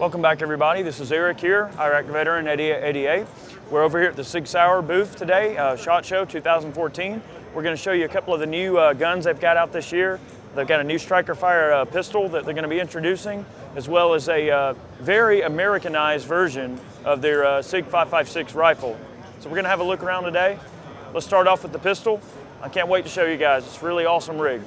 Welcome back, everybody. This is Eric here, Iraq veteran 88. We're over here at the Sig Sauer booth today, SHOT Show 2014. We're going to show you a couple of the new guns they've got out this year. They've got a new striker fire pistol that they're going to be introducing, as well as a very Americanized version of their SIG556 rifle. So we're going to have a look around today. Let's start off with the pistol. I can't wait to show you guys. It's a really awesome rig.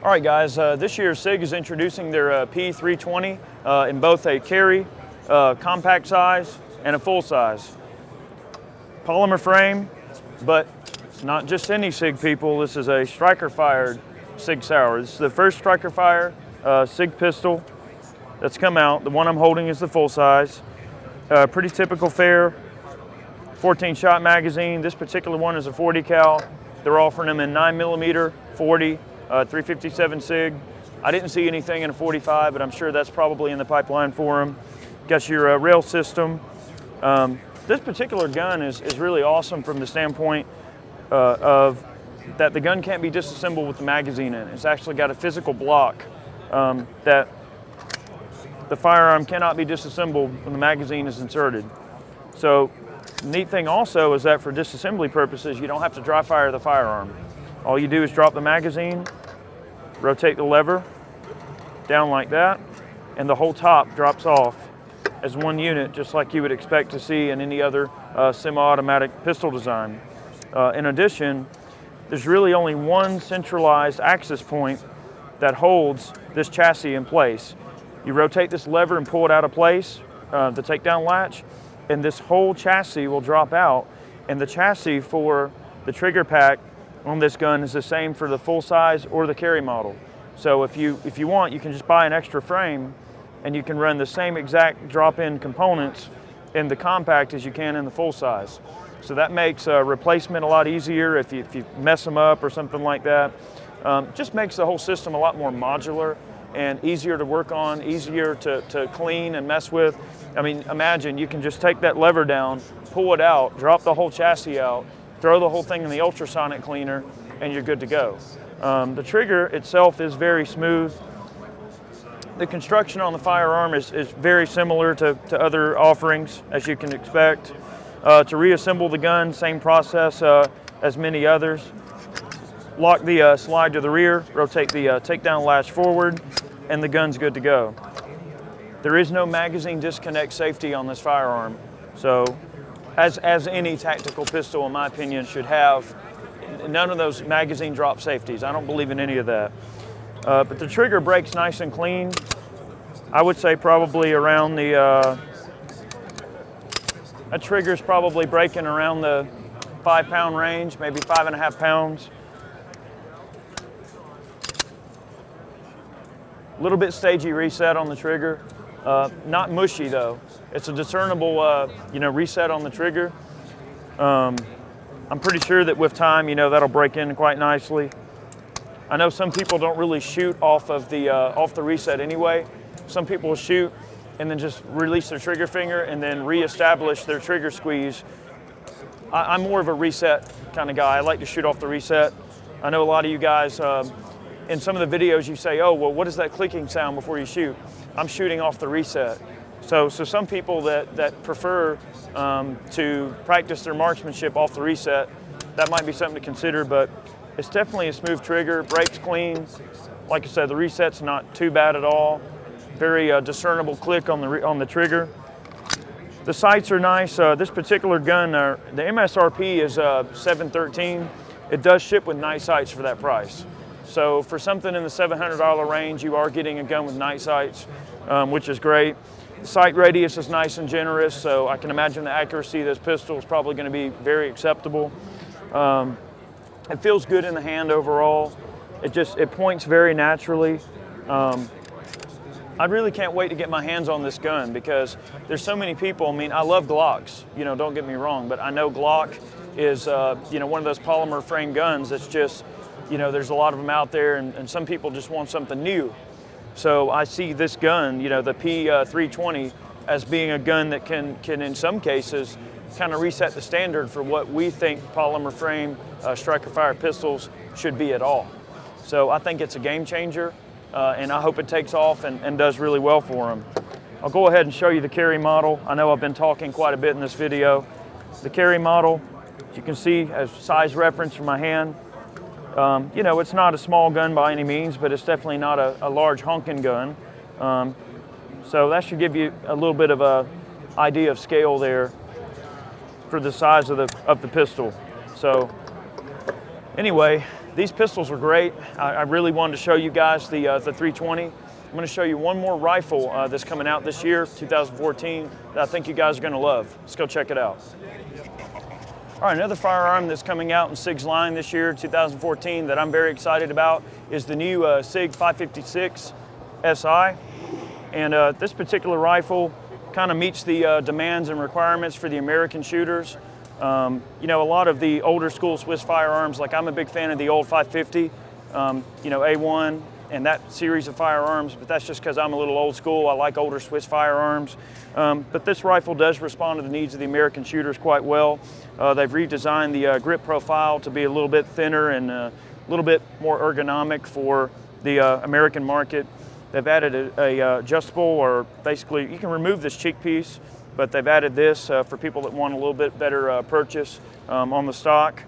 All right, guys, this year SIG is introducing their P320 in both a carry, compact size, and a full size. Polymer frame, but it's not just any SIG, people. This is a striker-fired Sig Sauer. This is the first striker-fire SIG pistol that's come out. The one I'm holding is the full size. Pretty typical fare, 14-shot magazine. This particular one is a 40 cal. They're offering them in 9mm, 40, 357 SIG. I didn't see anything in a 45, but I'm sure that's probably in the pipeline for them. Got your rail system. This particular gun is really awesome from the standpoint of that the gun can't be disassembled with the magazine in it. It's actually got a physical block that the firearm cannot be disassembled when the magazine is inserted. So the neat thing also is that for disassembly purposes, you don't have to dry fire the firearm. All you do is drop the magazine, rotate the lever down like that, and the whole top drops off as one unit, just like you would expect to see in any other semi-automatic pistol design. In addition, there's really only one centralized access point that holds this chassis in place. You rotate this lever and pull it out of place, the takedown latch, and this whole chassis will drop out. And the chassis for the trigger pack on this gun is the same for the full size or the carry model. So if you want, you can just buy an extra frame and you can run the same exact drop-in components in the compact as you can in the full size. So that makes replacement a lot easier if you mess them up or something like that. Just makes the whole system a lot more modular and easier to work on, easier to clean and mess with. I mean, imagine you can just take that lever down, pull it out, drop the whole chassis out, throw the whole thing in the ultrasonic cleaner, and you're good to go. The trigger itself is very smooth. The construction on the firearm is very similar to other offerings, as you can expect. To reassemble the gun, same process as many others. Lock the slide to the rear, rotate the takedown latch forward, and the gun's good to go. There is no magazine disconnect safety on this firearm, so as any tactical pistol, in my opinion, should have, none of those magazine drop safeties. I don't believe in any of that. But the trigger breaks nice and clean. I would say probably around the, that trigger's probably breaking around the 5-pound range, maybe 5.5 pounds. A little bit stagey reset on the trigger. Not mushy though. It's a discernible, reset on the trigger. I'm pretty sure that with time, that'll break in quite nicely. I know some people don't really shoot off the reset anyway. Some people will shoot and then just release their trigger finger and then reestablish their trigger squeeze. I'm more of a reset kind of guy. I like to shoot off the reset. I know a lot of you guys, in some of the videos you say, oh, well, what is that clicking sound before you shoot? I'm shooting off the reset. So some people that prefer to practice their marksmanship off the reset, that might be something to consider, but it's definitely a smooth trigger, breaks clean. Like I said, the reset's not too bad at all. Very discernible click on the trigger. The sights are nice. This particular gun, the MSRP is $713. It does ship with night sights for that price. So for something in the $700 range, you are getting a gun with night sights, which is great. The sight radius is nice and generous, so I can imagine the accuracy of this pistol is probably going to be very acceptable. It feels good in the hand overall. It points very naturally. I really can't wait to get my hands on this gun because there's so many people. I mean, I love Glocks, don't get me wrong, but I know Glock is, one of those polymer frame guns that's just, there's a lot of them out there, and some people just want something new. So I see this gun, the P320, as being a gun that can in some cases kind of reset the standard for what we think polymer frame striker fire pistols should be at all. So I think it's a game changer, and I hope it takes off and does really well for them. I'll go ahead and show you the carry model. I know I've been talking quite a bit in this video. The carry model, as you can see, has size reference for my hand. You know, it's not a small gun by any means, but it's definitely not a large honking gun. So that should give you a little bit of a idea of scale there for the size of the pistol. So anyway, these pistols are great. I really wanted to show you guys the 320. I'm going to show you one more rifle that's coming out this year, 2014, that I think you guys are going to love. Let's go check it out. All right, another firearm that's coming out in SIG's line this year, 2014, that I'm very excited about is the new SIG556XI. And this particular rifle kind of meets the demands and requirements for the American shooters. You know, a lot of the older school Swiss firearms, like I'm a big fan of the old 550, you know, A1 and that series of firearms, but that's just because I'm a little old school. I like older Swiss firearms. But this rifle does respond to the needs of the American shooters quite well. They've redesigned the grip profile to be a little bit thinner and a little bit more ergonomic for the American market. They've added a adjustable, or basically you can remove this cheek piece, but they've added this for people that want a little bit better purchase on the stock.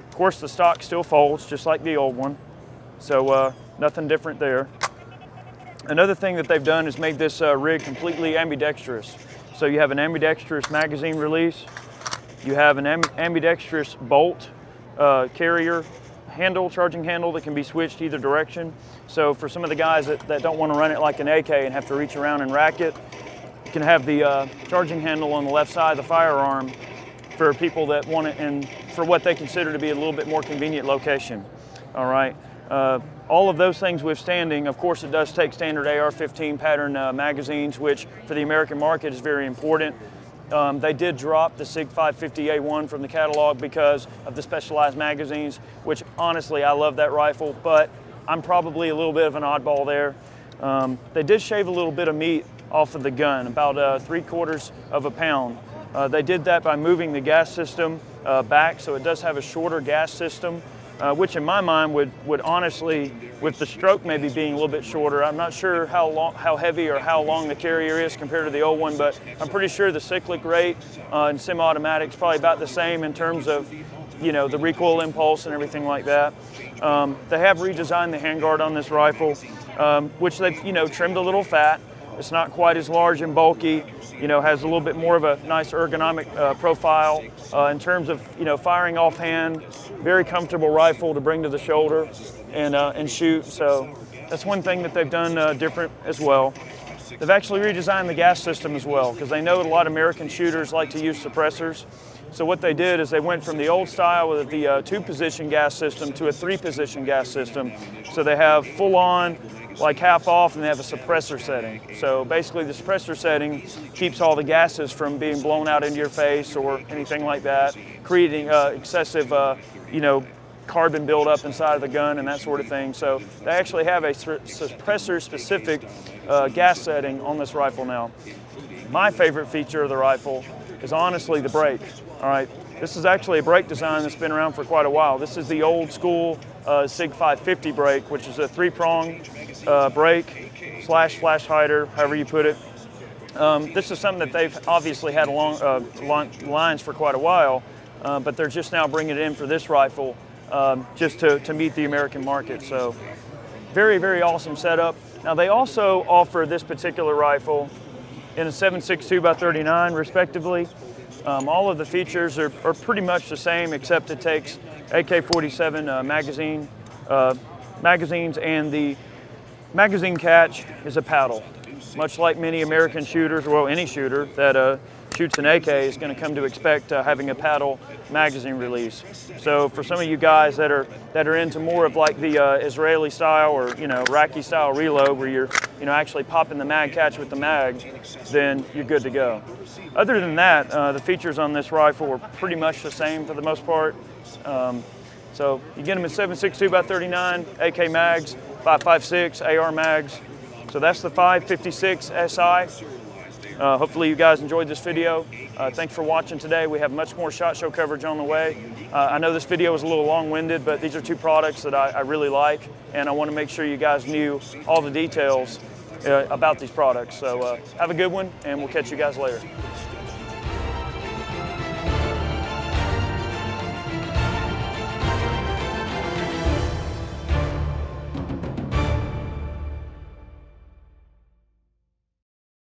Of course, the stock still folds just like the old one, so nothing different there. Another thing that they've done is made this rig completely ambidextrous. So you have an ambidextrous magazine release, you have an ambidextrous bolt carrier handle, charging handle that can be switched either direction. So for some of the guys that don't want to run it like an AK and have to reach around and rack it, you can have the charging handle on the left side of the firearm for people that want it in for what they consider to be a little bit more convenient location. All right. All of those things withstanding, of course, it does take standard AR-15 pattern magazines, which for the American market is very important. They did drop the SIG550A1 from the catalog because of the specialized magazines, which honestly, I love that rifle, but I'm probably a little bit of an oddball there. They did shave a little bit of meat off of the gun, about 3/4 of a pound. They did that by moving the gas system back, so it does have a shorter gas system, which in my mind would honestly, with the stroke maybe being a little bit shorter, I'm not sure how heavy or how long the carrier is compared to the old one, but I'm pretty sure the cyclic rate in semi-automatic is probably about the same in terms of, you know, the recoil impulse and everything like that. They have redesigned the handguard on this rifle, which they've, you know, trimmed a little fat. It's not quite as large and bulky, you know, has a little bit more of a nice ergonomic profile in terms of, you know, firing offhand. Very comfortable rifle to bring to the shoulder and shoot. So that's one thing that they've done different as well. They've actually redesigned the gas system as well, because they know that a lot of American shooters like to use suppressors. So what they did is they went from the old style with the 2-position gas system to a 3-position gas system. So they have full-on, like half off, and they have a suppressor setting. So basically the suppressor setting keeps all the gases from being blown out into your face or anything like that, creating excessive, you know, carbon buildup inside of the gun and that sort of thing. So they actually have a suppressor-specific gas setting on this rifle now. My favorite feature of the rifle is honestly the brake. All right, this is actually a brake design that's been around for quite a while. This is the old school SIG 550 brake, which is a 3-prong brake / flash hider, however you put it. This is something that they've obviously had along lines for quite a while, but they're just now bringing it in for this rifle just to meet the American market. So very, very awesome setup. Now they also offer this particular rifle in a 7.62 by 39 respectively. All of the features are pretty much the same, except it takes AK-47 magazines, and the magazine catch is a paddle. Much like many American shooters, well, any shooter that shoots an AK is going to come to expect having a paddle magazine release. So for some of you guys that are into more of like the Israeli style or, you know, Iraqi style reload, where you're, you know, actually popping the mag catch with the mag, then you're good to go. Other than that, the features on this rifle are pretty much the same for the most part. So you get them at 7.62 by 39 AK mags, 5.56 AR mags. So that's the 556 SI. Hopefully you guys enjoyed this video. Thanks for watching today. We have much more SHOT Show coverage on the way. I know this video was a little long-winded, but these are two products that I really like, and I want to make sure you guys knew all the details about these products. So have a good one, and we'll catch you guys later.